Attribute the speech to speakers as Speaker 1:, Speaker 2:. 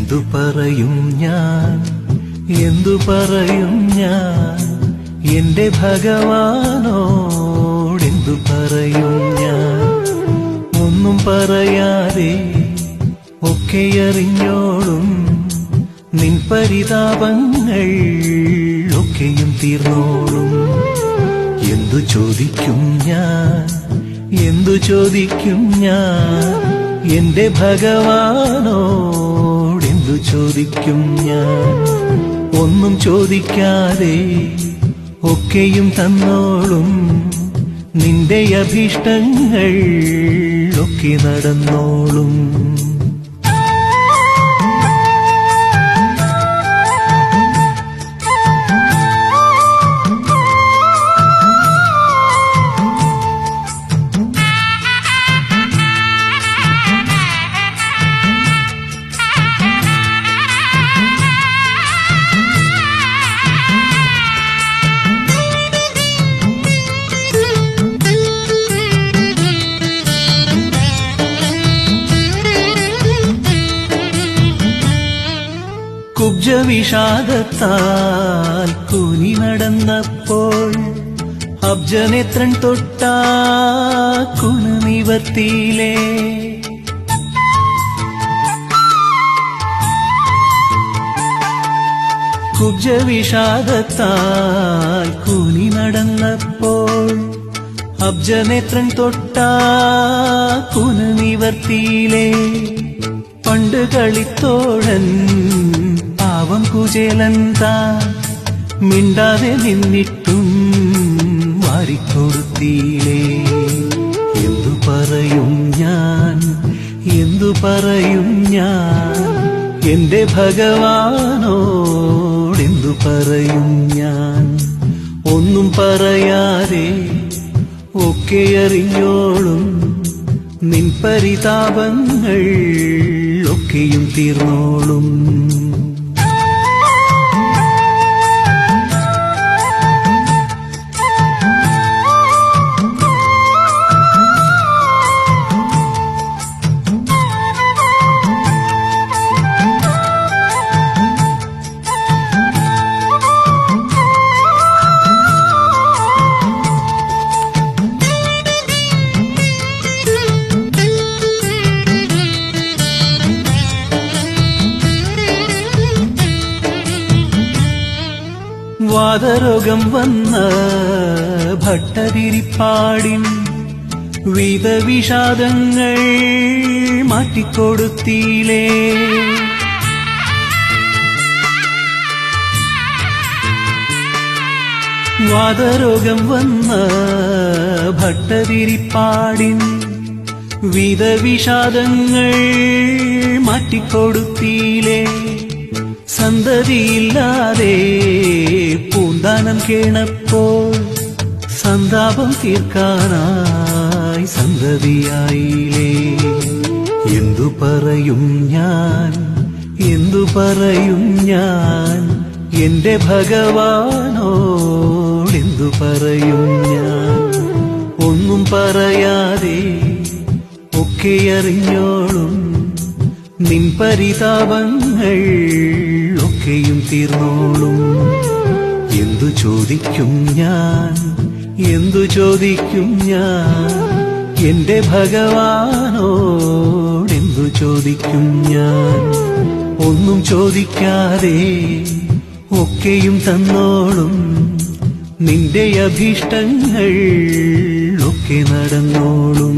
Speaker 1: എന്തു പറയും ഞാൻ, എന്തു പറയും ഞാൻ, എന്റെ ഭഗവാനോടെന്തു പറയും ഞാൻ. ഒന്നും പറയാതെ ഒക്കെ അറിഞ്ഞോളും നിൻ പരിതാപങ്ങൾ ഒക്കെയും തീർന്നോളും. എന്തു ചോദിക്കും ഞാൻ, എന്തു ചോദിക്കും ഞാൻ, എന്റെ ഭഗവാനോടെന്തു ചോദിക്കും ഞാൻ. ഒന്നും ചോദിക്കാതെ ഒക്കെയും തന്നോളും നിന്റെ അഭീഷ്ടങ്ങൾ ഒക്കെ നടന്നോളും. കുബ്ജവിഷാദത്താൽ കൂനി നടന്നപ്പോൾ അബ്ജനേത്രൻ തൊട്ടാ കുനു നിവർത്തിയിലേ. കുബ്ജവിഷാദത്താൽ കൂനി നടന്നപ്പോൾ അബ്ജനേത്രൻ തൊട്ടാ കുനു നിവർത്തിയിലേ. പണ്ട് കളിത്തോഴൻ പാവം കുചേലൻ താൻ മിണ്ടാതെ നിന്നിട്ടും വാരിക്കൊടുത്തീലേ. എന്തു പറയും ഞാൻ, എന്തു പറയും ഞാൻ, എന്റെ ഭഗവാനോടെന്തു പറയും ഞാൻ. ഒന്നും പറയാതെ ഒക്കെ അറിഞ്ഞോളും നിൻ പരിതാപങ്ങൾ ഒക്കെയും തീർന്നോളും. വാതരോഗം വന്ന ഭട്ടതിരിപ്പാടിൻ വിധവിഷാദങ്ങൾ മാറ്റിക്കൊടുത്തീലേ. വാതരോഗം വന്ന ഭട്ടതിരിപ്പാടിൻ വിധവിഷാദങ്ങൾ മാറ്റിക്കൊടുത്തീലേ. സന്തതിയില്ലാതെ പൂന്താനം കേണപ്പോൾ സന്താപം തീർക്കാനായി സന്തതിയായില്ലേ. എന്തു പറയും ഞാൻ, എന്തു പറയും ഞാൻ, എന്റെ ഭഗവാനോടെന്തു പറയും ഞാൻ. ഒന്നും പറയാതെ ഒക്കെ അറിഞ്ഞോളും നിൻ പരിതാപങ്ങൾ ഒക്കെയും തീർന്നോളും. എന്തു ചോദിക്കും ഞാൻ, എന്തു ചോദിക്കും ഞാൻ, എന്റെ ഭഗവാനോടെന്തു ചോദിക്കും ഞാൻ. ഒന്നും ചോദിക്കാതെ ഒക്കെയും തന്നോളും നിന്റെ അഭീഷ്ടങ്ങൾ ഒക്കെ നടന്നോളും.